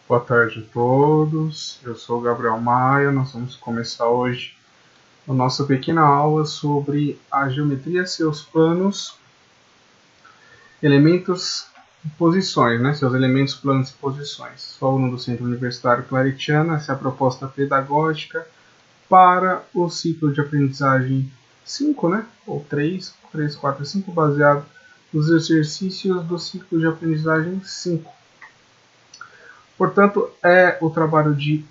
Boa tarde a todos, eu sou o Gabriel Maia, nós vamos começar hoje a nossa pequena aula sobre a geometria, seus planos, elementos e posições, né? Seus elementos, planos e posições. Sou aluno do Centro Universitário Claretiano, essa é a proposta pedagógica para o ciclo de aprendizagem 5, né? Ou 3, 4, 5, baseado nos exercícios do ciclo de aprendizagem 5. Portanto, é o trabalho de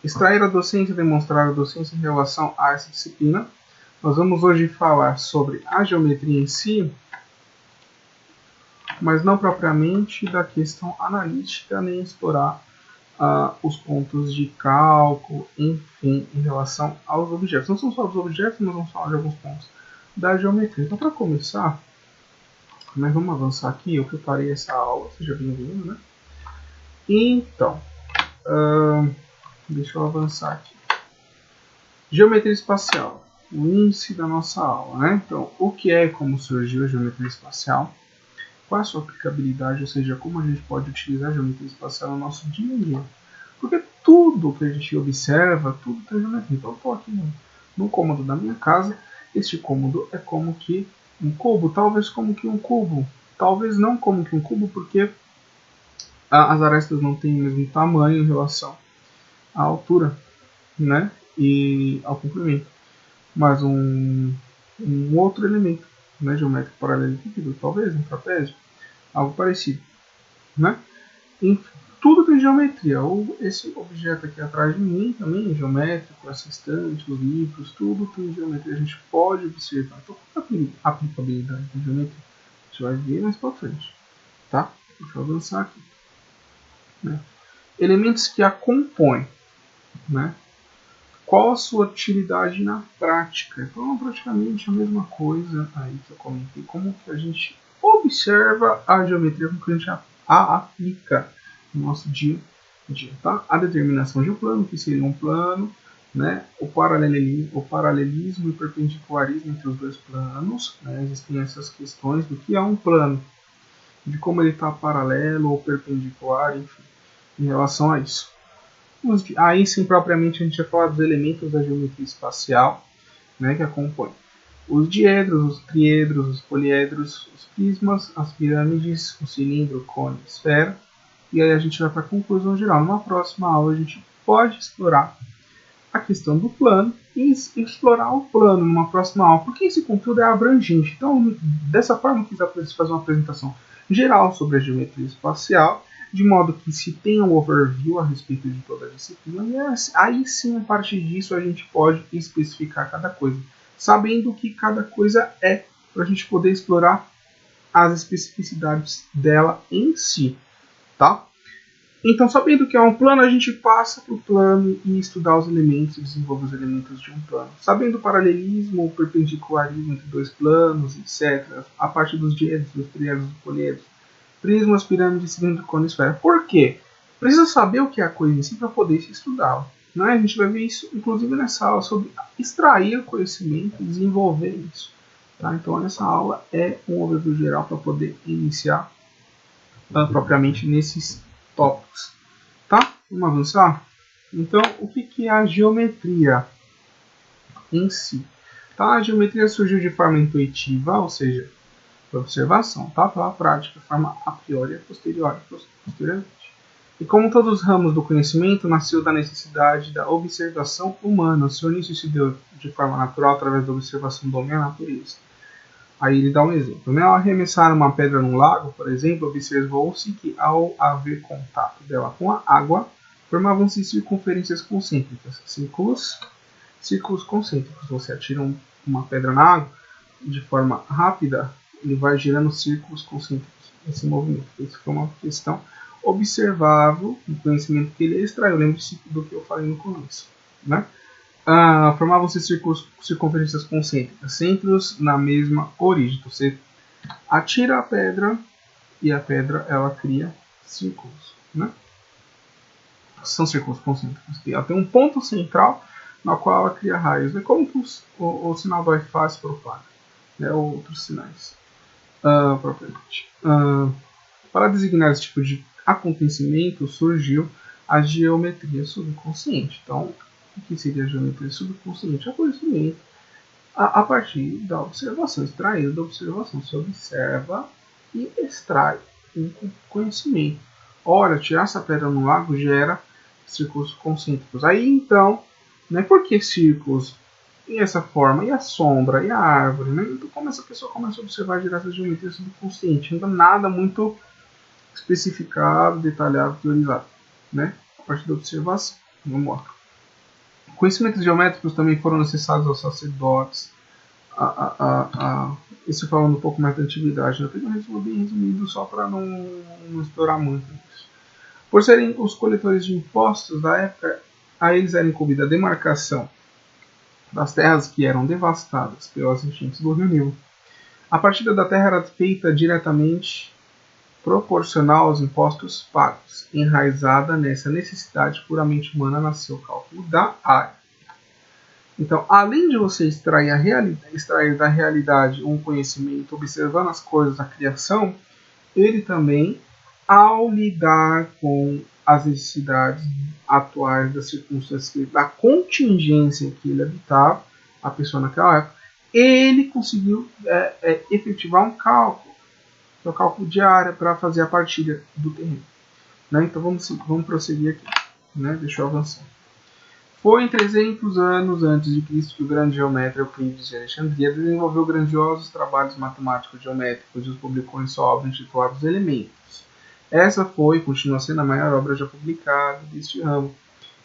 extrair a docência e demonstrar a docência em relação a essa disciplina. Nós vamos hoje falar sobre a geometria em si, mas não propriamente da questão analítica, nem explorar os pontos de cálculo, enfim, em relação aos objetos. Não são só os objetos, mas vamos falar de alguns pontos da geometria. Então, para começar, nós vamos avançar aqui. Eu preparei essa aula, seja bem-vindo, né? Então, deixa eu avançar aqui. Geometria espacial, o índice da nossa aula, né? Então, o que é e como surgiu a geometria espacial? Qual a sua aplicabilidade, ou seja, como a gente pode utilizar a geometria espacial no nosso dia a dia? Porque tudo que a gente observa, tudo tem geometria. Então, eu estou aqui no cômodo da minha casa. Este cômodo é como que um cubo, talvez como que um cubo, talvez não como que um cubo, porque as arestas não têm o mesmo tamanho em relação à altura, né? E ao comprimento. Mas um outro elemento, né, geométrico paralelepípedo, talvez um trapézio, algo parecido, né? Enfim, tudo tem geometria. Ou esse objeto aqui atrás de mim também é geométrico, essa estante, os livros, tudo tem geometria. A gente pode observar. Então, qual é a aplicabilidade da geometria? A gente vai ver mais para frente, tá? Deixa eu avançar aqui, né? Elementos que a compõem, né? Qual a sua utilidade na prática? Então, praticamente a mesma coisa aí que eu comentei. Como que a gente observa a geometria, como que a gente a aplica no nosso dia a dia, tá? A determinação de um plano, que seria um plano, né? O paralelismo e o perpendicularismo entre os dois planos, né? Existem essas questões do que é um plano, de como ele está paralelo ou perpendicular, enfim, em relação a isso. Aí sim, propriamente, a gente vai falar dos elementos da geometria espacial, né, que a compõem. Os diedros, os triedros, os poliedros, os prismas, as pirâmides, o cilindro, o cone, a esfera. E aí a gente vai para a conclusão geral. Numa próxima aula a gente pode explorar a questão do plano e explorar o plano numa próxima aula, porque esse conteúdo é abrangente. Então, dessa forma, eu quis fazer uma apresentação geral sobre a geometria espacial, de modo que se tenha um overview a respeito de toda a disciplina, e aí sim, a partir disso, a gente pode especificar cada coisa, sabendo o que cada coisa é, para a gente poder explorar as especificidades dela em si, tá? Então, sabendo que é um plano, a gente passa para o plano e estudar os elementos, desenvolver os elementos de um plano. Sabendo o paralelismo, o perpendicularismo entre dois planos, etc. A parte dos diedros, dos triedros, dos poliedros, prismas, pirâmides, cilindro, cone, esfera. Por quê? Precisa saber o que é a coisa em si para poder se estudá-la. Né? A gente vai ver isso, inclusive, nessa aula, sobre extrair conhecimento e desenvolver isso. Tá? Então, essa aula é um overview geral para poder iniciar propriamente nesses tópicos. Tá? Vamos avançar? Então, o que é a geometria em si? Tá? A geometria surgiu de forma intuitiva, ou seja, por observação, tá? Pela prática, forma a priori e posteriormente. E como todos os ramos do conhecimento, nasceu da necessidade da observação humana. O seu início se deu de forma natural através da observação do homem à natureza. Aí ele dá um exemplo. Né? Ao arremessar uma pedra num lago, por exemplo, observou-se que ao haver contato dela com a água, formavam-se circunferências concêntricas, círculos concêntricos. Você atira uma pedra na água de forma rápida, ele vai girando círculos concêntricos, esse movimento. Isso foi uma questão observável, um conhecimento que ele extraiu. Lembre-se do que eu falei no começo. Né? Formavam-se circunferências concêntricas, centros na mesma origem. Então, você atira a pedra e a pedra ela cria círculos. Né? São círculos concêntricos. Ela tem um ponto central na qual ela cria raios. É como que o sinal do Wi-Fi se propaga. Né? Outros sinais. Propriamente. Para designar esse tipo de acontecimento surgiu a geometria subconsciente. Então, o que seria a geometria subconsciente? É o conhecimento a partir da observação, extraído da observação. Você observa e extrai um conhecimento. Ora, tirar essa pedra no lago gera círculos concêntricos. Aí então, né, por que círculos? E essa forma, e a sombra, e a árvore, né? Então, como essa pessoa começa a observar direto a geometria subconsciente, então nada muito especificado, detalhado, teorizado, né? A partir da observação. Vamos lá. Conhecimentos geométricos também foram necessários aos sacerdotes. Isso falando um pouco mais da antiguidade, eu tenho um resumo bem resumido só para não explorar muito isso. Por serem os coletores de impostos da época, a eles era incumbida a demarcação das terras que eram devastadas pelas enchentes do Rio Nilo. A partida da terra era feita diretamente proporcional aos impostos pagos. Enraizada nessa necessidade puramente humana nasceu o cálculo da área. Então, além de você extrair da realidade um conhecimento, observando as coisas da criação, ele também, ao lidar com as necessidades atuais das circunstâncias, da contingência que ele habitava, a pessoa naquela época, ele conseguiu efetivar um cálculo, que é o cálculo de área, para fazer a partilha do terreno. Né? Então vamos prosseguir aqui. Né? Deixa eu avançar. Foi em 300 anos antes de Cristo que o grande geometra Euclides de Alexandria desenvolveu grandiosos trabalhos matemáticos geométricos e os publicou em sua obra intitulada Os Elementos. Essa foi e continua sendo a maior obra já publicada deste ramo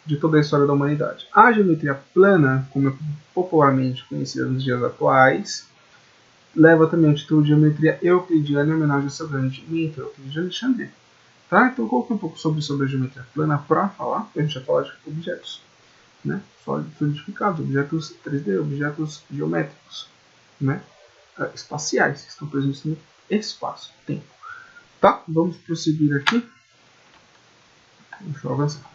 de toda a história da humanidade. A geometria plana, como é popularmente conhecida nos dias atuais, leva também o título de geometria euclidiana em homenagem ao seu grande mentor, Euclides de Alexandria. Tá? Então, eu coloquei um pouco sobre a geometria plana para falar, a gente já fala de objetos, né? Solidificados, objetos 3D, objetos geométricos, né? Espaciais, que estão presentes no espaço-tempo. Tá? Vamos prosseguir aqui. Deixa eu avançar.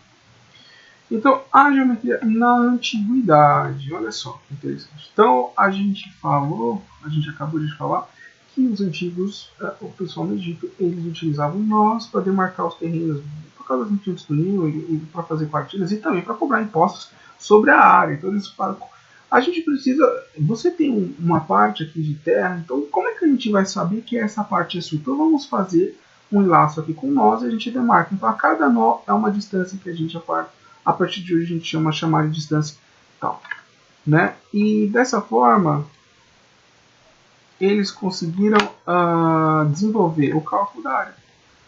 Então, a geometria na antiguidade, olha só, interessante. Então, a gente acabou de falar que os antigos, o pessoal no Egito, eles utilizavam nós para demarcar os terrenos por causa das enchentes do Nilo e para fazer partilhas e também para cobrar impostos sobre a área. Então, eles falam, a gente precisa, você tem uma parte aqui de terra, então como é que a gente vai saber que essa parte é sua? Então, vamos fazer um laço aqui com nós e a gente demarca. Então, a cada nó é uma distância que a gente aparta. A partir de hoje a gente chamar de distância tal, né? E dessa forma eles conseguiram desenvolver o cálculo da área,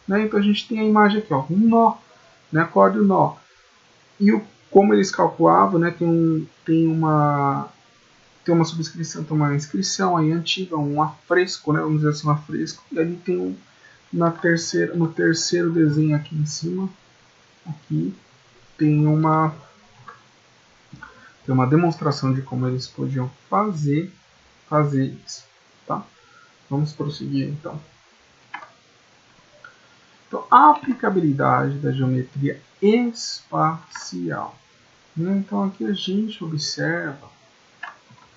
né? Então a gente tem a imagem aqui, ó, um nó, né? Acorde o nó e como eles calculavam, né? Tem uma subscrição, tem uma inscrição aí antiga, um afresco, né? Vamos dizer assim, um afresco. E ali tem no terceiro desenho aqui em cima, aqui tem uma demonstração de como eles podiam fazer isso, tá? Vamos prosseguir então. Então, a aplicabilidade da geometria espacial. Né? Então aqui a gente observa,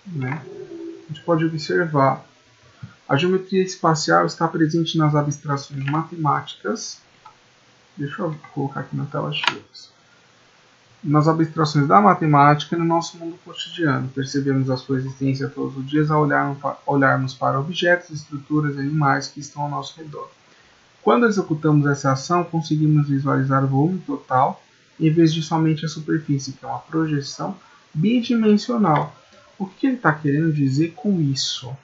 né? A gente pode observar a geometria espacial está presente nas abstrações matemáticas. Deixa eu colocar aqui na tela cheia. Nas abstrações da matemática e no nosso mundo cotidiano. Percebemos a sua existência todos os dias ao olharmos para objetos, estruturas e animais que estão ao nosso redor. Quando executamos essa ação, conseguimos visualizar o volume total em vez de somente a superfície, que é uma projeção bidimensional. O que ele está querendo dizer com isso?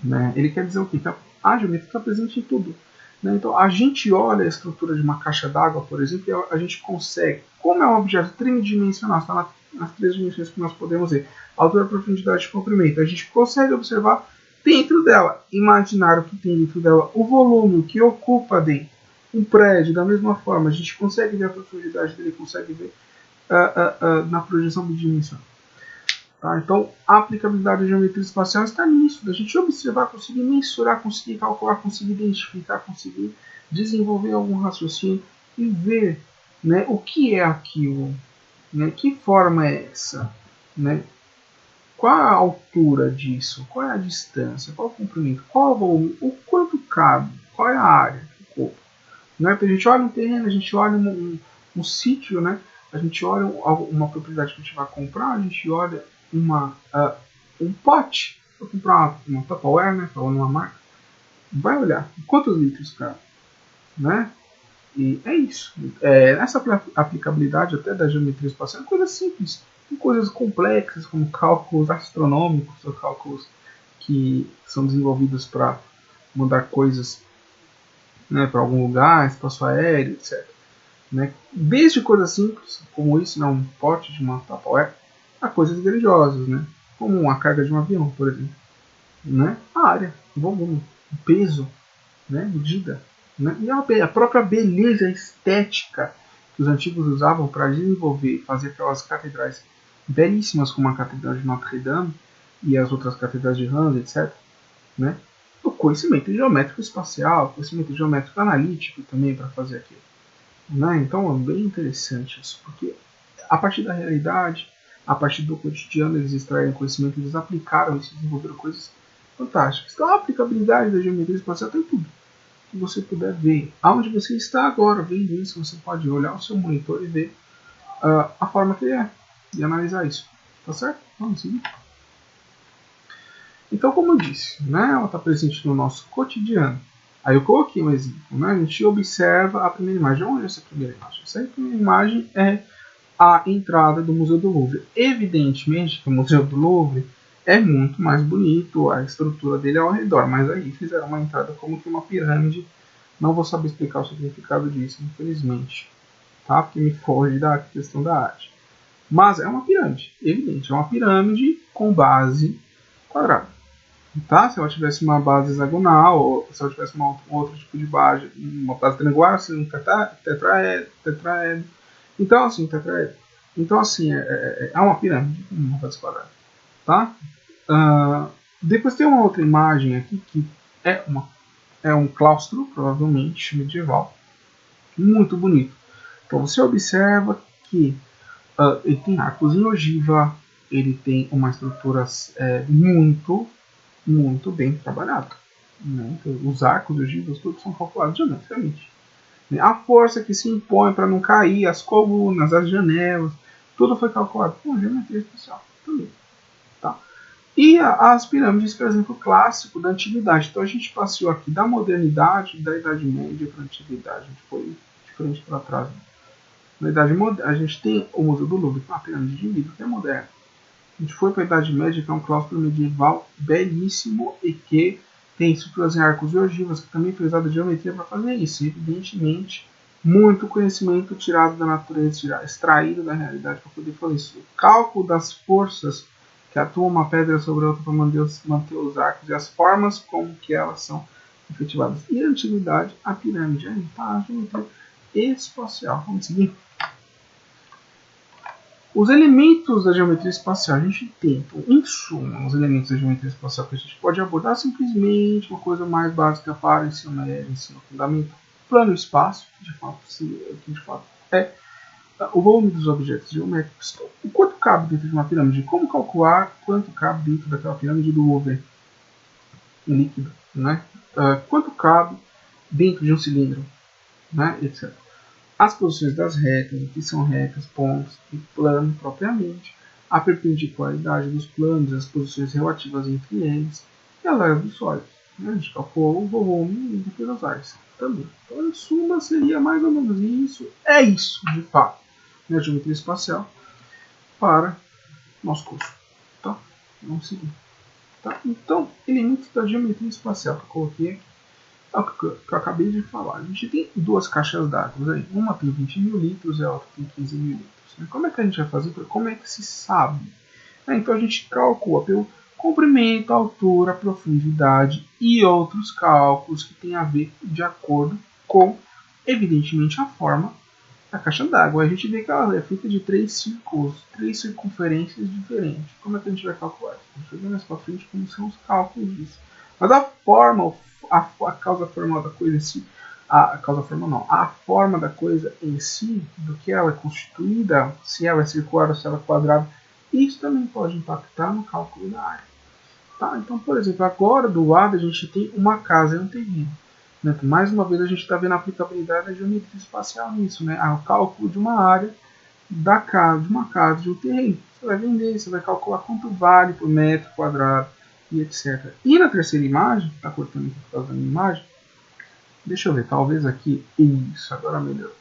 Né? Ele quer dizer o quê? Que a geometria está presente em tudo. Então, a gente olha a estrutura de uma caixa d'água, por exemplo, e a gente consegue, como é um objeto tridimensional, está nas três dimensões que nós podemos ver, altura, profundidade e comprimento, a gente consegue observar dentro dela, imaginar o que tem dentro dela, o volume, o que ocupa dentro, um prédio, da mesma forma, a gente consegue ver a profundidade dele, consegue ver na projeção bidimensional. Tá? Então, a aplicabilidade da geometria espacial está nisso, da gente observar, conseguir mensurar, conseguir calcular, conseguir identificar, conseguir desenvolver algum raciocínio e ver, né, o que é aquilo, né, que forma é essa, né, qual a altura disso, qual é a distância, qual é o comprimento, qual é o volume, o quanto cabe, qual é a área do corpo. Né? Então a gente olha um terreno, a gente olha um sítio, né? A gente olha uma propriedade que a gente vai comprar, a gente olha um pote para comprar uma Tupperware, né? Falando uma marca. Vai olhar quantos litros, cara, né? E é isso. Essa aplicabilidade até da geometria espacial é coisa simples. Tem coisas complexas como cálculos astronômicos ou cálculos que são desenvolvidos para mandar coisas, né, para algum lugar, espaço aéreo, etc. Né? Desde coisas simples, como isso, né, um pote de uma Tupperware, a coisas grandiosas, né? Como uma carga de um avião, por exemplo. Né? A área, o volume, o peso, né? Medida. Né? E a própria beleza estética que os antigos usavam para desenvolver, fazer aquelas catedrais belíssimas como a Catedral de Notre Dame e as outras catedrais de Reims, etc. Né? O conhecimento geométrico espacial, conhecimento geométrico analítico também para fazer aquilo. Né? Então é bem interessante isso, porque a partir da realidade, a partir do cotidiano, eles extraíram conhecimento, eles aplicaram isso, desenvolveram coisas fantásticas. Então a aplicabilidade da geometria espacial tem tudo que você puder ver. Aonde você está agora vendo isso, você pode olhar o seu monitor e ver a forma que ele é e analisar isso. Tá certo? Vamos seguir. Então, como eu disse, né, ela está presente no nosso cotidiano. Aí eu coloquei um exemplo. Né? A gente observa a primeira imagem. Onde é essa primeira imagem? Essa primeira imagem é a entrada do Museu do Louvre. Evidentemente que o Museu do Louvre é muito mais bonito, a estrutura dele é ao redor, mas aí fizeram uma entrada como que uma pirâmide. Não vou saber explicar o significado disso, infelizmente, tá? Porque me foge da questão da arte. Mas é uma pirâmide, evidente, é uma pirâmide com base quadrada. Tá? Se ela tivesse uma base hexagonal, ou se ela tivesse um outro tipo de base, uma base triangular, assim, um tetraedro. Então, assim, tetraedro. Então, assim, é uma pirâmide, uma base quadrada. Tá? Depois tem uma outra imagem aqui que é um claustro, provavelmente medieval, muito bonito. Então você observa que ele tem arcos em ogiva, ele tem uma estrutura muito bem trabalhada. Né? Então, os arcos e ogivas todos são calculados geometricamente. A força que se impõe para não cair, as colunas, as janelas, tudo foi calculado com geometria especial também. Tá? E as pirâmides, por exemplo, clássico da antiguidade. Então a gente passeou aqui da modernidade, da Idade Média para a antiguidade. A gente foi de frente para trás. Na Idade Moderna, a gente tem o Museu do Louvre, que é uma pirâmide de vidro, que é moderna. A gente foi para a Idade Média, que é um claustro medieval belíssimo e que tem estruturas em arcos e ogivas, que também foi usada geometria para fazer isso. E, evidentemente, muito conhecimento tirado da natureza, extraído da realidade para poder fazer isso. O cálculo das forças que atuam uma pedra sobre a outra para manter os arcos e as formas como que elas são efetivadas. E a antiguidade, a pirâmide, a geometria espacial. Vamos seguir? Os elementos da geometria espacial, a gente tem, em suma, os elementos da geometria espacial que a gente pode abordar simplesmente uma coisa mais básica para ensino médio, ensino fundamental. Plano e espaço, que de fato é o volume dos objetos geométricos. O quanto cabe dentro de uma pirâmide? Como calcular quanto cabe dentro daquela pirâmide do Louvre líquido? Né? Quanto cabe dentro de um cilindro? Né? Etc. As posições das retas, o que são retas, pontos e plano propriamente, a perpendicularidade dos planos, as posições relativas entre eles e a leve dos sólidos. A gente calculou o volume e pelas áreas também. Então, em suma, seria mais ou menos isso. É isso, de fato, na geometria espacial para nosso curso. Tá? Vamos seguir. Tá? Então, elementos da geometria espacial que eu coloquei aqui. É o que eu acabei de falar. A gente tem duas caixas d'água aí. Uma tem 20 mil litros e a outra tem 15 mil litros. Como é que a gente vai fazer? Como é que se sabe? Então a gente calcula pelo comprimento, altura, profundidade e outros cálculos que têm a ver de acordo com, evidentemente, a forma da caixa d'água. A gente vê que ela é feita de três círculos, três circunferências diferentes. Como é que a gente vai calcular isso? A gente vai ver mais para frente como são os cálculos disso. Mas a forma, a causa formal da coisa em si, a causa formal não, a forma da coisa em si, do que ela é constituída, se ela é circular ou se ela é quadrada, isso também pode impactar no cálculo da área. Tá? Então, por exemplo, agora do lado a gente tem uma casa e um terreno. Né? Mais uma vez a gente está vendo a aplicabilidade da geometria espacial nisso, né? O cálculo de uma área da casa, de uma casa, de um terreno. Você vai vender, você vai calcular quanto vale por metro quadrado e etc. E na terceira imagem, está cortando aqui por causa da minha imagem, deixa eu ver, talvez aqui, isso, agora melhor.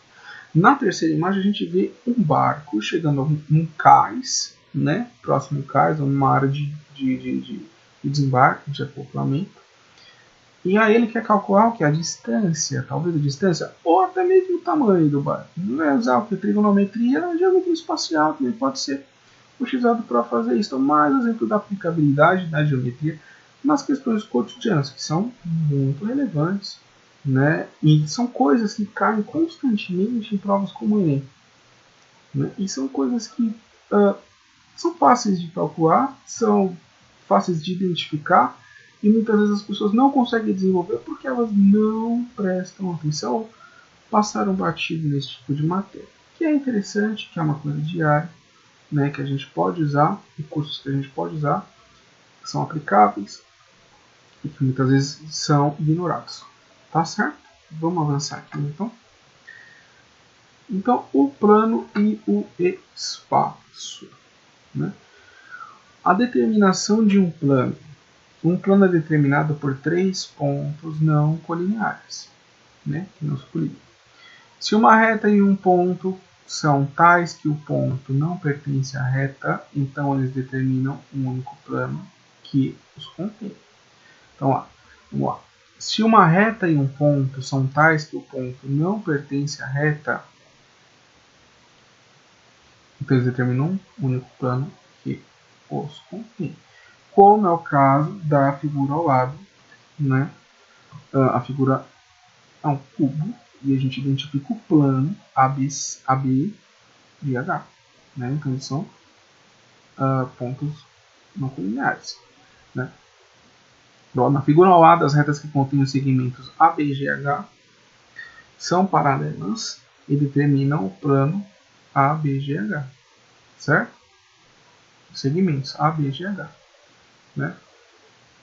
Na terceira imagem a gente vê um barco chegando a um cais, né? Próximo ao cais, uma área de desembarque, de acoplamento. E aí ele quer calcular o que? A distância, talvez a distância, ou até mesmo o tamanho do barco. Não vai usar o que? Trigonometria, a geometria espacial também pode ser utilizado para fazer isso. Então, mais exemplo da aplicabilidade da geometria nas questões cotidianas, que são muito relevantes, né? E são coisas que caem constantemente em provas como o Enem. Né? E são coisas que são fáceis de calcular, são fáceis de identificar, e muitas vezes as pessoas não conseguem desenvolver porque elas não prestam atenção, passaram batido nesse tipo de matéria. Que é interessante, que é uma coisa diária, né, que a gente pode usar, recursos que a gente pode usar, que são aplicáveis e que muitas vezes são ignorados. Tá certo? Vamos avançar aqui então. Então, o plano e o espaço. Né? A determinação de um plano. Um plano é determinado por 3 pontos não colineares, né? Que não se colidem. Se uma reta e um ponto são tais que o ponto não pertence à reta, então eles determinam um único plano que os contém. Então, vamos lá. Se uma reta e um ponto são tais que o ponto não pertence à reta, então eles determinam um único plano que os contém. Como é o caso da figura ao lado, né? A figura é um cubo e a gente identifica o plano AB e H. Né? Então eles são pontos não colineares. Né? Na figura ao lado, as retas que contêm os segmentos AB e GH são paralelas e determinam o plano ABGH. Certo? Os segmentos ABGH. Né?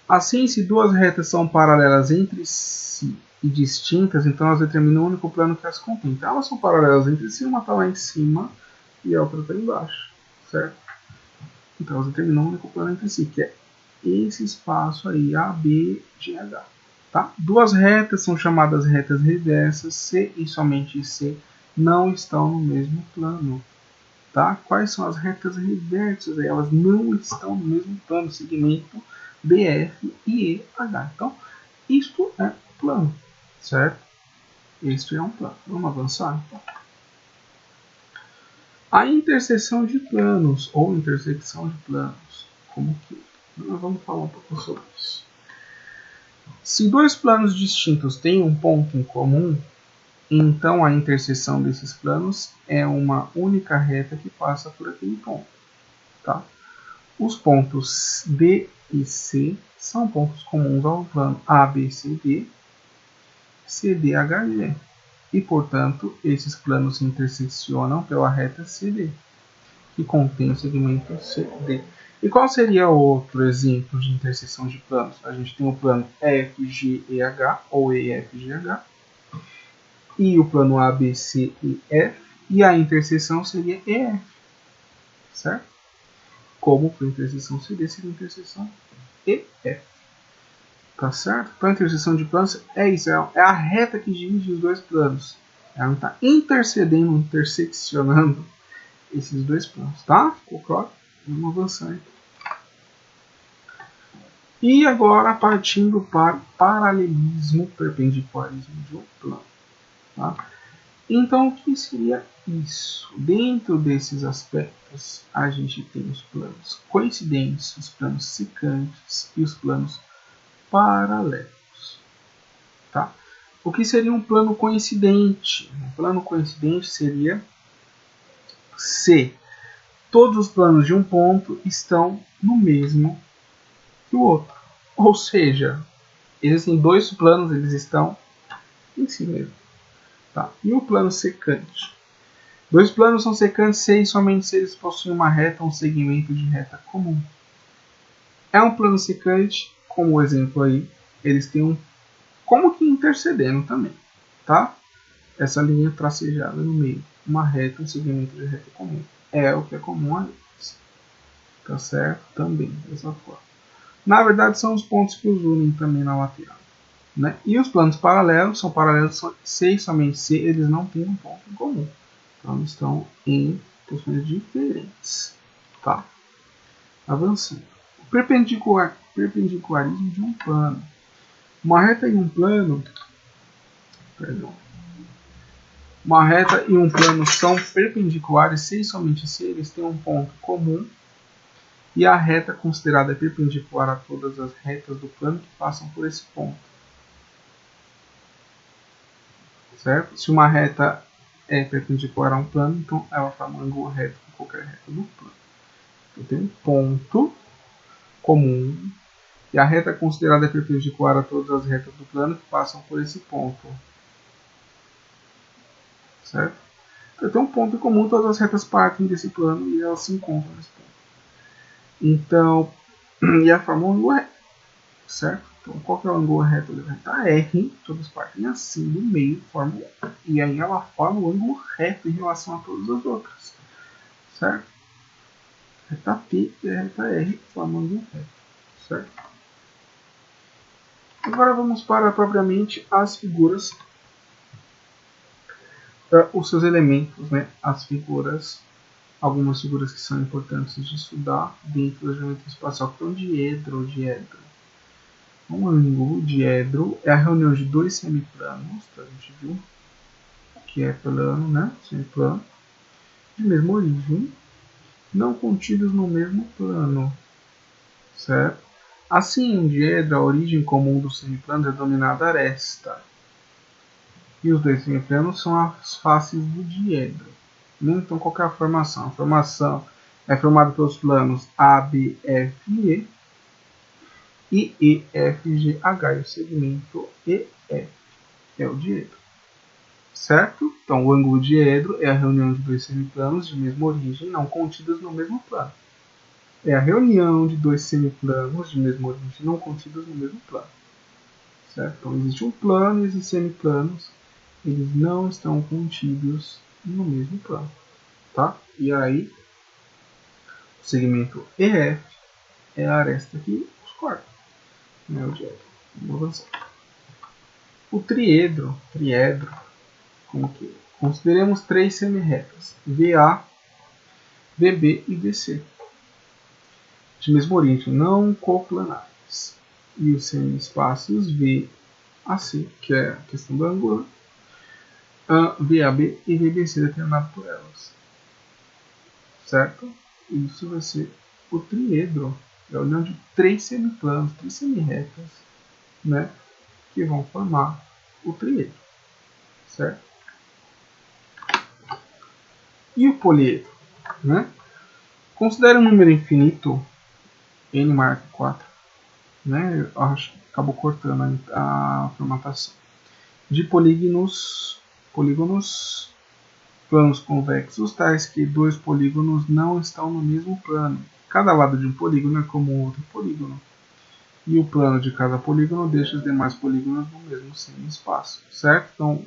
Assim, se duas retas são paralelas entre si e distintas, então elas determinam o único plano que as contém. Então elas são paralelas entre si, uma está lá em cima e a outra está embaixo, certo? Então elas determinam o único plano entre si, que é esse espaço aí, ABGH. Tá? Duas retas são chamadas retas reversas, C e somente C não estão no mesmo plano. Tá? Quais são as retas reversas? Elas não estão no mesmo plano, segmento BF e EH. Então, isto é plano, certo? Este é um plano. Vamos avançar? Então. A interseção de planos, ou intersecção de planos, como que? Nós vamos falar um pouco sobre isso. Se dois planos distintos têm um ponto em comum, então a interseção desses planos é uma única reta que passa por aquele ponto. Tá? Os pontos D e C são pontos comuns ao plano ABCD, CDHG. E, portanto, esses planos se interseccionam pela reta CD, que contém o segmento CD. E qual seria outro exemplo de interseção de planos? A gente tem o plano FGEH ou EFGH e o plano ABCEF, e a interseção seria EF, certo? Como foi a interseção CD, seria a interseção EF. Tá certo? Então a interseção de planos é isso, é a reta que divide os dois planos. Ela está intercedendo, interseccionando esses dois planos, tá? Ficou claro? Vamos avançar então. E agora partindo para paralelismo, perpendicularismo de um plano. Tá? Então o que seria isso? Dentro desses aspectos a gente tem os planos coincidentes, os planos secantes e os planos paralelos. Tá? O que seria um plano coincidente? Um plano coincidente seria se todos os planos de um ponto estão no mesmo que o outro. Ou seja, existem dois planos, eles estão em si mesmo. Tá? E o plano secante? Dois planos são secantes se e somente se eles possuem uma reta ou um segmento de reta comum. É um plano secante, como o exemplo aí, eles têm um como que intercedendo também, tá? Essa linha tracejada no meio, uma reta, um segmento de reta comum. É o que é comum a eles. Tá certo? Também, dessa forma. Na verdade, são os pontos que os unem também na lateral. Né? E os planos paralelos são paralelos se e somente se eles não têm um ponto em comum. Então, eles estão em posições diferentes. Tá? Avançando. O perpendicularismo de um plano. Uma reta e um plano. Perdão. Uma reta e um plano são perpendiculares se e somente se eles têm um ponto comum e a reta considerada perpendicular a todas as retas do plano que passam por esse ponto. Certo? Se uma reta é perpendicular a um plano, então ela forma um ângulo reto com qualquer reta do plano. Então tem um ponto comum e a reta considerada perpendicular a todas as retas do plano que passam por esse ponto. Certo? Então tem um ponto em comum, todas as retas partem desse plano e elas se encontram nesse ponto. Então, e a forma um ângulo reto. Certo? Então, qual que é o ângulo reto? Ele vai estar R, todas partem assim, do meio, formam, e aí ela forma o ângulo reto em relação a todas as outras. Certo? Reta P e a reta R formam o ângulo reto. Certo? Agora vamos para propriamente as figuras, os seus elementos, né? As figuras, algumas figuras que são importantes de estudar dentro da geometria espacial, que é o diedro. Um ângulo diedro é a reunião de dois semiplanos, a gente viu que é plano, né? Semiplano, de mesma origem, não contidos no mesmo plano, certo? Assim, em diedro, a origem comum dos semiplanos é denominada aresta. E os dois semiplanos são as faces do diedro. Então, qual é a formação? A formação é formada pelos planos A, B, F e E, F, G, H. E o segmento EF é o diedro. Certo? Então, o ângulo diedro é a reunião de dois semiplanos de mesma origem, não contidos no mesmo plano. É a reunião de dois semiplanos de mesma origem, não contidos no mesmo plano. Certo? Então, existe um plano e existem semiplanos, eles não estão contidos no mesmo plano. Tá? E aí, o segmento EF é a aresta que os corta. Não é o diedro. Vamos avançar. O triedro, como que é? Consideremos três semirretas, VA, VB e VC, de mesma origem, não coplanares. E os semi-espaços VAC, que é a questão do ângulo, VAB e VBC determinado por elas. Certo? Isso vai ser o triedro. É a união de três semiplanos, três semirretas, né, que vão formar o triedro. Certo? E o poliedro? Né? Considere um número infinito, n maior que 4, né? Eu acho que acabou cortando a formatação, de polígonos planos convexos, tais que dois polígonos não estão no mesmo plano. Cada lado de um polígono é como outro polígono. E o plano de cada polígono deixa os demais polígonos no mesmo semi-espaço. Certo? Então,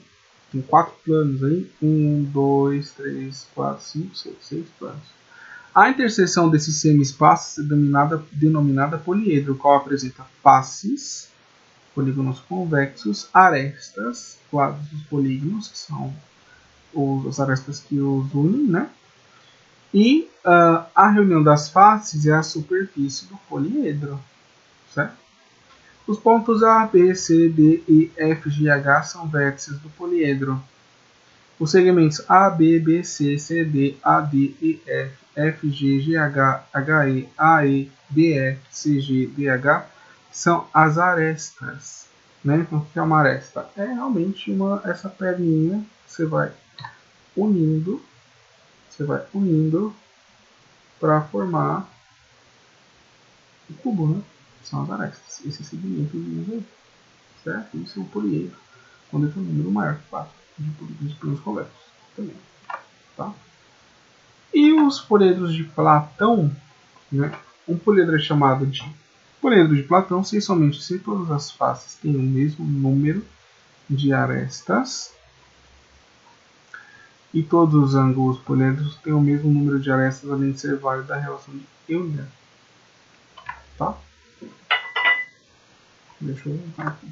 tem 4 planos aí. 1, 2, 3, 4, 5, 6 planos. A interseção desses semi-espaços é denominada poliedro, o qual apresenta faces, polígonos convexos, arestas, lados dos polígonos, que são as arestas que os unem, né? E a reunião das faces é a superfície do poliedro, certo? Os pontos A, B, C, D, E, F, G e H são vértices do poliedro. Os segmentos A, B, B, C, C, D, A, D, E, F, F, G, G, H, H, E, A, E, B, F, C, G, D, H são as arestas. Né? Então, o que é uma aresta? É realmente essa perninha que você vai unindo para formar o cubo, né? São as arestas. Esse segmento aí, certo? Isso é um poliedro, quando tem um número maior que 4 de planos convexos também. Tá? E os poliedros de Platão, né? Um poliedro é chamado de Poliedro de Platão, somente se todas as faces têm o mesmo número de arestas e todos os ângulos poliedros têm o mesmo número de arestas, além de ser válida a relação de Euler. Tá? Deixa eu voltar aqui.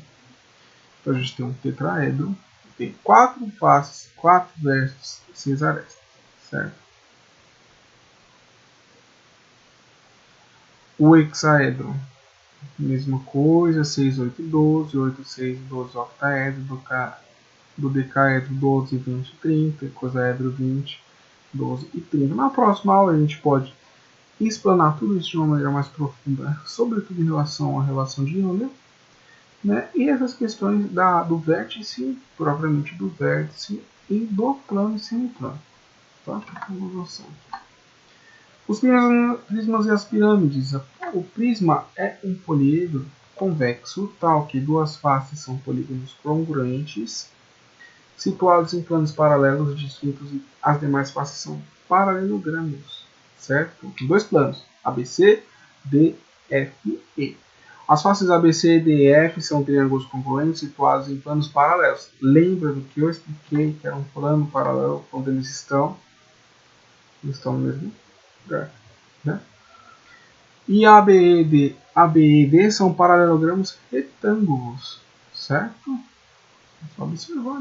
Então a gente tem um tetraedro, tem 4 faces, 4 vértices e 6 arestas, certo? O hexaedro, mesma coisa, 6, 8, 12, 8, 6, 12 octaedro, do decaedro 12, 20, 30, icosaedro 20, 12 e 30. Na próxima aula a gente pode explanar tudo isso de uma maneira mais profunda, sobretudo em relação à relação de Euler, né? E essas questões do vértice, propriamente do vértice e do plano e semiplano. Tá? Os prismas e as pirâmides. O prisma é um poliedro convexo, tal que duas faces são polígonos congruentes, situados em planos paralelos distintos e as demais faces são paralelogramos, certo? Então, 2 planos, ABC, D, F, E. As faces ABC, D e F são triângulos congruentes situados em planos paralelos. Lembra do que eu expliquei que era um plano paralelo quando eles estão no mesmo lugar, né? E AB e D são paralelogramos retângulos, certo? É só observar,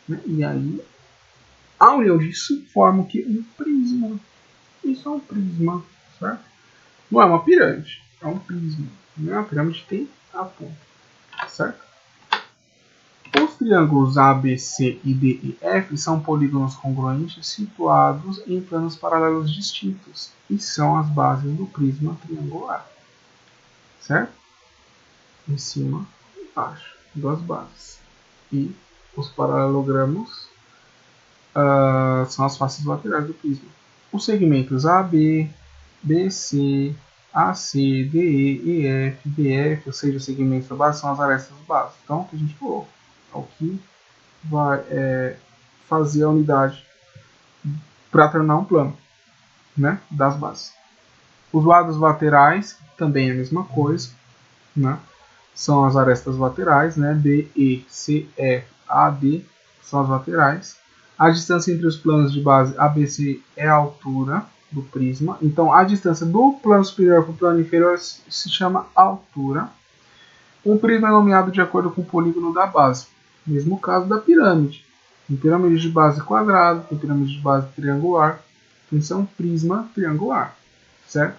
né? E aí, a união disso forma o que? Um prisma. Isso é um prisma, certo? Não é uma pirâmide, é um prisma. Não é uma pirâmide, tem a ponta, certo? Os triângulos ABC e D e F são polígonos congruentes situados em planos paralelos distintos e são as bases do prisma triangular, certo? Em cima e embaixo, duas bases. E os paralelogramos são as faces laterais do prisma. Os segmentos AB, BC, AC, DE, EF, BF, ou seja, os segmentos da base são as arestas base. Então, o que a gente falou é o que vai fazer a unidade para tornar um plano, né, das bases. Os lados laterais também é a mesma coisa, né? São as arestas laterais, né? B, E, C, F, A, D são as laterais. A distância entre os planos de base ABC é a altura do prisma. Então, a distância do plano superior para o plano inferior se chama altura. Um prisma é nomeado de acordo com o polígono da base. Mesmo caso da pirâmide. Tem pirâmide de base quadrada, tem pirâmide de base triangular. Então, isso é um prisma triangular, certo?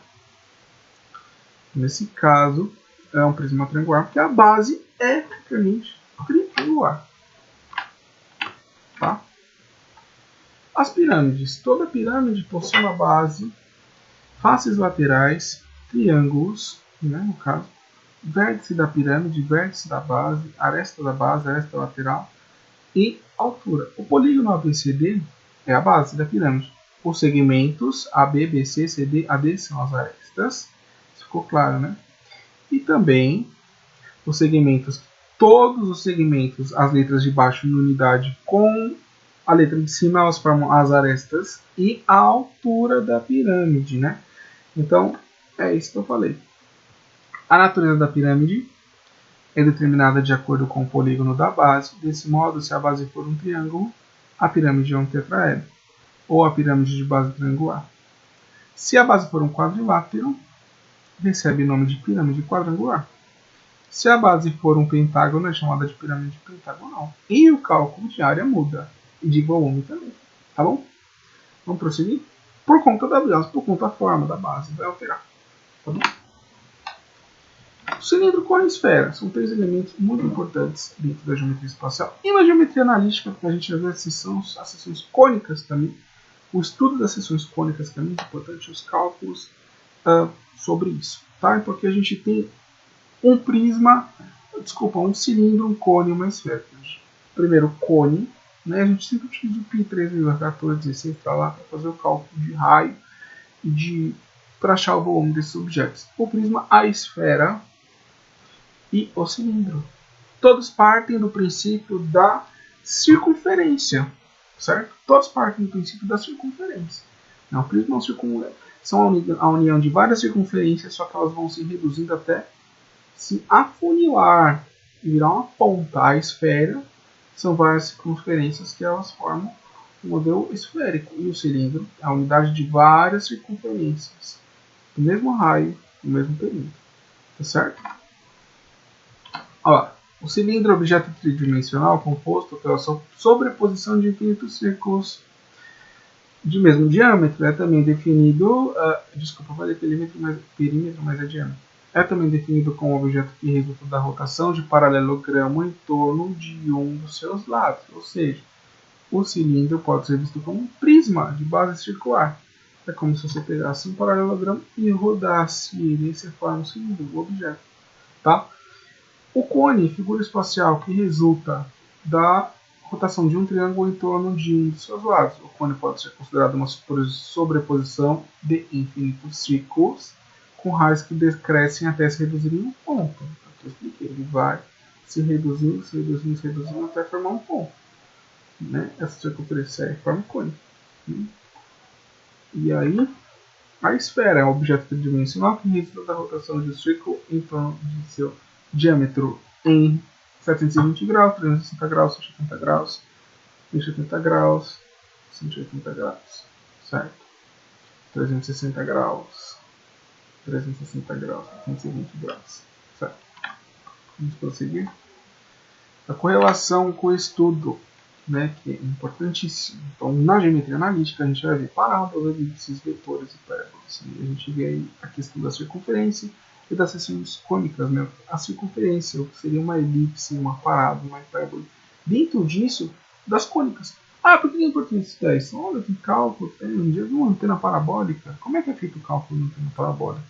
Nesse caso, é um prisma triangular, porque a base é praticamente triangular. Tá? As pirâmides. Toda pirâmide possui uma base, faces laterais, triângulos, né, no caso, vértice da pirâmide, vértice da base, aresta lateral e altura. O polígono ABCD é a base da pirâmide. Os segmentos AB, BC, CD, AD são as arestas. Isso ficou claro, né? E também os segmentos, todos os segmentos, as letras de baixo em unidade com a letra de cima, elas formam as arestas e a altura da pirâmide, né? Então, é isso que eu falei. A natureza da pirâmide é determinada de acordo com o polígono da base. Desse modo, se a base for um triângulo, a pirâmide é um tetraedro, ou a pirâmide de base triangular. Se a base for um quadrilátero, recebe o nome de pirâmide quadrangular. Se a base for um pentágono, é chamada de pirâmide pentagonal. E o cálculo de área muda, e de volume também. Tá bom? Vamos prosseguir? Por conta da base, por conta da forma da base, vai alterar. Tá bom? O cilindro com a esfera são 3 elementos muito importantes dentro da geometria espacial. E na geometria analítica, a gente já vê as seções cônicas também. O estudo das seções cônicas também é importante, os cálculos sobre isso. Tá? Então aqui a gente tem um cilindro, um cone e uma esfera. Primeiro, cone, né? A gente sempre utiliza o π 3,1416 para lá para fazer o cálculo de raio e para achar o volume desses objetos. O prisma, a esfera e o cilindro. Todos partem do princípio da circunferência, certo? Todos partem do princípio da circunferência. Não, o prisma é um são a união de várias circunferências, só que elas vão se reduzindo até se afunilar e virar uma ponta. A esfera são várias circunferências que elas formam um modelo esférico. E o cilindro é a unidade de várias circunferências do mesmo raio, do mesmo perímetro. Tá certo? Ó, o cilindro é um objeto tridimensional composto pela sobreposição de infinitos círculos de mesmo diâmetro. É também definido, desculpa, falei perímetro, mas é diâmetro. É também definido como objeto que resulta da rotação de paralelogramo em torno de um dos seus lados. Ou seja, o cilindro pode ser visto como um prisma de base circular. É como se você pegasse um paralelogramo e rodasse ele, e você forma um cilindro, um objeto. Tá? O cone, figura espacial que resulta da rotação de um triângulo em torno de um dos seus lados. O cone pode ser considerado uma sobreposição de infinitos círculos com raios que decrescem até se reduzir em um ponto. Eu expliquei, ele vai se reduzindo, até formar um ponto. Né? Essa circunferência forma um cone. E aí, a esfera é um objeto tridimensional que resulta da rotação de um círculo em torno de seu diâmetro em 720 graus, 360 graus, 180 graus, 180 graus, 180 graus, certo? 360 graus, 360 graus, 320 graus, certo? Vamos prosseguir. A correlação com o estudo, né, que é importantíssimo. Então, na geometria analítica, a gente vai ver parábolas, elipses, vetores e hipérbolas. A gente vê aí a questão da circunferência e das seções cônicas. Né? A circunferência, o que seria uma elipse, uma parábola, uma hipérbole. Dentro disso, das cônicas. Ah, por que é importante estudar isso? Olha, tem cálculo, tem um dia de uma antena parabólica. Como é que é feito o cálculo de uma antena parabólica?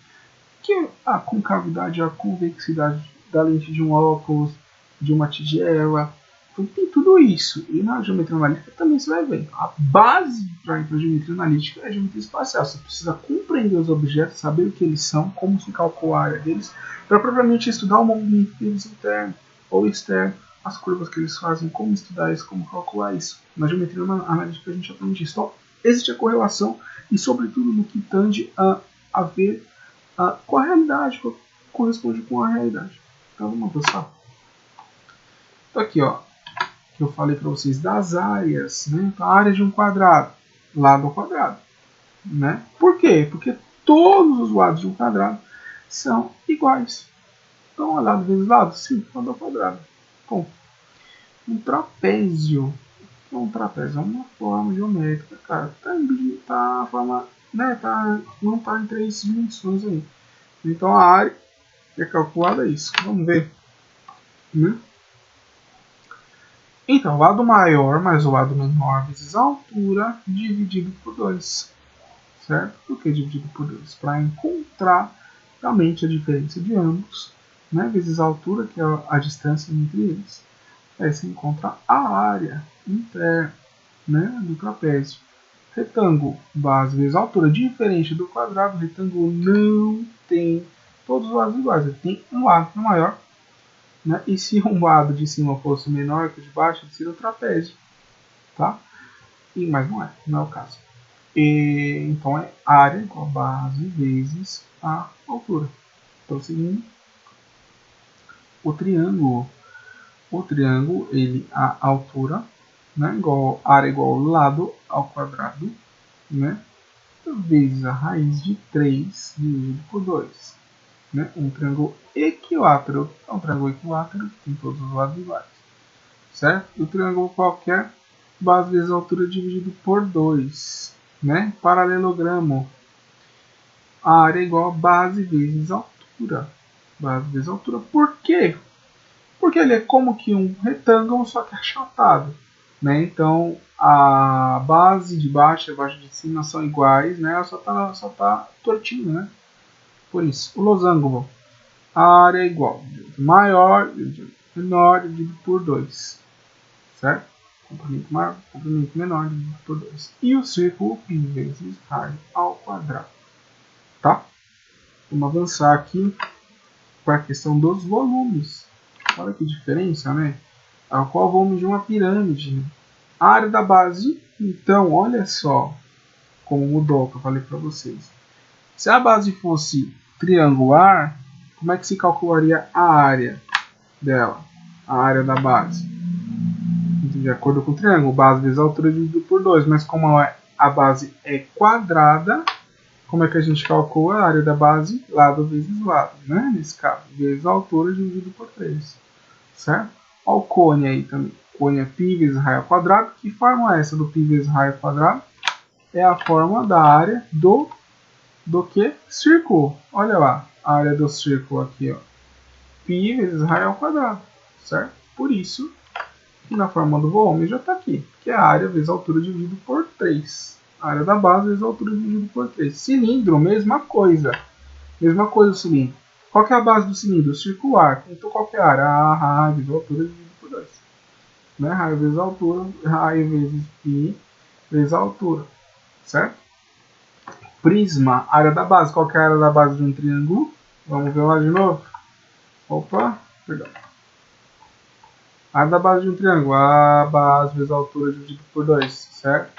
Que é a concavidade, a convexidade da lente de um óculos, de uma tigela. Então tem tudo isso. E na geometria analítica também você vai ver. A base para a geometria analítica é a geometria espacial. Você precisa compreender os objetos, saber o que eles são, como se calcula a área deles, para propriamente estudar o movimento deles interno ou externo, as curvas que eles fazem, como estudar isso, como calcular isso. Na geometria analítica a gente aprende isso. Então, existe a correlação e, sobretudo, no que tende a ver com a realidade, corresponde com a realidade. Então, vamos avançar. Então, aqui, ó, que eu falei para vocês das áreas, né? Então, a área de um quadrado, lado ao quadrado, né? Por quê? Porque todos os lados de um quadrado são iguais. Então, lado vezes lado, sim, lado ao quadrado. Bom, um trapézio. Um trapézio é uma forma geométrica, cara. Tá a forma, né? Não está em 3 dimensões aí. Então, a área é calculada isso. Vamos ver, né? Então, o lado maior mais o lado menor vezes a altura dividido por 2. Certo? Por que dividido por 2? Para encontrar realmente a diferença de ambos, né? Vezes a altura, que é a distância entre eles. Aí você encontra a área interna, né, do trapézio. Retângulo, base vezes a altura. Diferente do quadrado, o retângulo não tem todos os lados iguais. Ele tem um lado maior. Né? E se um lado de cima fosse menor que o de baixo, ele seria o trapézio. Tá? Mas não é o caso. Então é área igual a base vezes a altura. Então, seguindo, o triângulo, a altura, né, área igual ao lado ao quadrado, né, vezes a raiz de 3 dividido por 2. Né? Um triângulo equilátero é um triângulo equilátero que tem todos os lados iguais. Certo? E o triângulo qualquer, base vezes a altura dividido por 2. Né? Paralelogramo. A área é igual a base vezes a altura. Base vezes a altura. Por quê? Porque ele é como que um retângulo, só que achatado. Né? Então, a base de baixo e a base de cima são iguais. Né? Ela só tá tortinho, né? Por isso, o losango, a área é igual maior dividido menor dividido por 2. Certo? Comprimento maior, comprimento menor dividido por 2. E o círculo π vezes raio ao quadrado. Tá? Vamos avançar aqui para a questão dos volumes. Olha que diferença, né? Qual o volume de uma pirâmide? A área da base, então, olha só como mudou o que eu falei para vocês. Se a base fosse triangular, como é que se calcularia a área dela? A área da base. De acordo com o triângulo, base vezes altura dividido por 2. Mas como a base é quadrada, como é que a gente calcula a área da base? Lado vezes lado, né? Nesse caso, vezes a altura dividido por 3. Certo? Olha o cone aí também. Cone é π vezes raio ao quadrado. Que forma é essa do π vezes raio ao quadrado? É a forma da área do que? Círculo. Olha lá, a área do círculo aqui, ó. Π vezes raio ao quadrado, certo? Por isso, que na forma do volume já está aqui, que é a área vezes a altura dividido por 3. A área da base vezes a altura dividido por 3. Cilindro, mesma coisa. Mesma coisa o cilindro. Qual que é a base do cilindro? Circular. Então qual que é a área? A raio vezes a altura dividido por 2. Né? Raio vezes a altura, raio vezes π vezes a altura. Certo? Prisma, área da base. Qual que é a área da base de um triângulo? Vamos ver lá de novo. Opa, perdão. A área da base de um triângulo. A base vezes a altura dividido por 2, certo?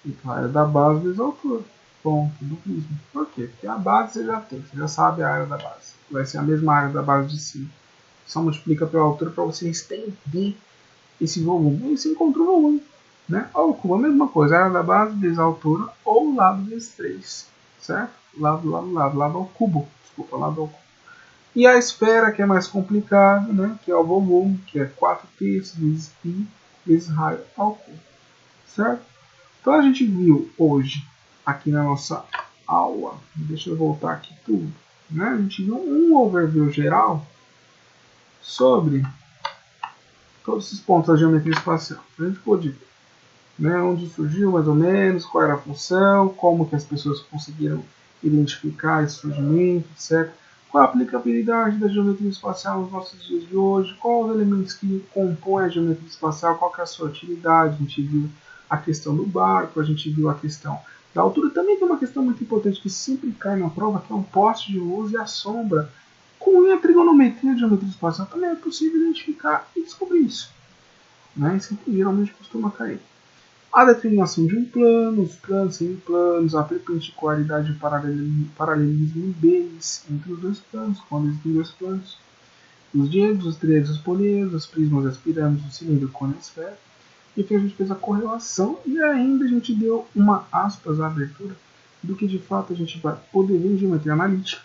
Então, a área da base vezes a altura. Ponto do prisma. Por quê? Porque a base você já tem. Você já sabe a área da base. Vai ser a mesma área da base de cima. Só multiplica pela altura para você estender esse volume. E você encontra o volume. Né? Ou o cubo, a mesma coisa. A área da base vezes a altura ou lado vezes 3. Certo? Lado ao cubo. Desculpa, lado ao cubo. E a esfera, que é mais complicada, né? Que é o volume, que é 4π vezes π vezes raio ao cubo. Certo? Então a gente viu hoje, aqui na nossa aula, deixa eu voltar aqui tudo, né? A gente viu um overview geral sobre todos esses pontos da geometria espacial. A gente pôde ver, né? Onde surgiu mais ou menos, qual era a função, como que as pessoas conseguiram identificar esse surgimento, etc. Qual a aplicabilidade da geometria espacial nos nossos dias de hoje, quais os elementos que compõem a geometria espacial, qual que é a sua utilidade. A gente viu a questão do barco, a gente viu a questão da altura. Também tem uma questão muito importante que sempre cai na prova, que é um poste de luz e a sombra. Com a trigonometria de geometria espacial também é possível identificar e descobrir isso. Né? Isso geralmente costuma cair. A declinação de um plano, os planos, semiplanos, a perpendicularidade e o paralelismo deles entre os dois planos, quando existem dois planos. Os díados, os triângulos, os poliedros, os prismas, as pirâmides, o cilindro, o cone e a esfera. E aqui a gente fez a correlação e ainda a gente deu uma aspas abertura do que de fato a gente vai poder ver em geometria analítica,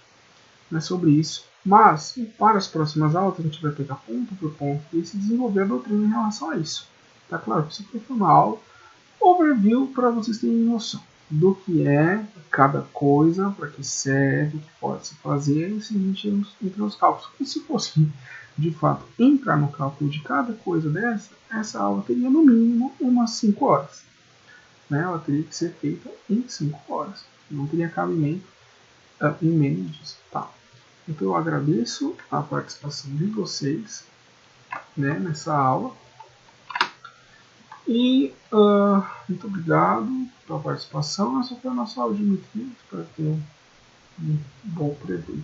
né, sobre isso. Mas para as próximas aulas a gente vai pegar ponto por ponto e se desenvolver a doutrina em relação a isso. Tá claro que isso aqui foi uma aula overview para vocês terem noção do que é cada coisa, para que serve, o que pode se fazer, e se a gente entra nos cálculos. E se fosse de fato entrar no cálculo de cada coisa dessa, essa aula teria no mínimo umas 5 horas. Né? Ela teria que ser feita em 5 horas. Não teria cabimento em menos disso. Tá. Então eu agradeço a participação de vocês, né, nessa aula. E muito obrigado pela participação. Essa foi a nossa aula de geometria. Espero ter um bom proveito.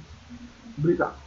Obrigado.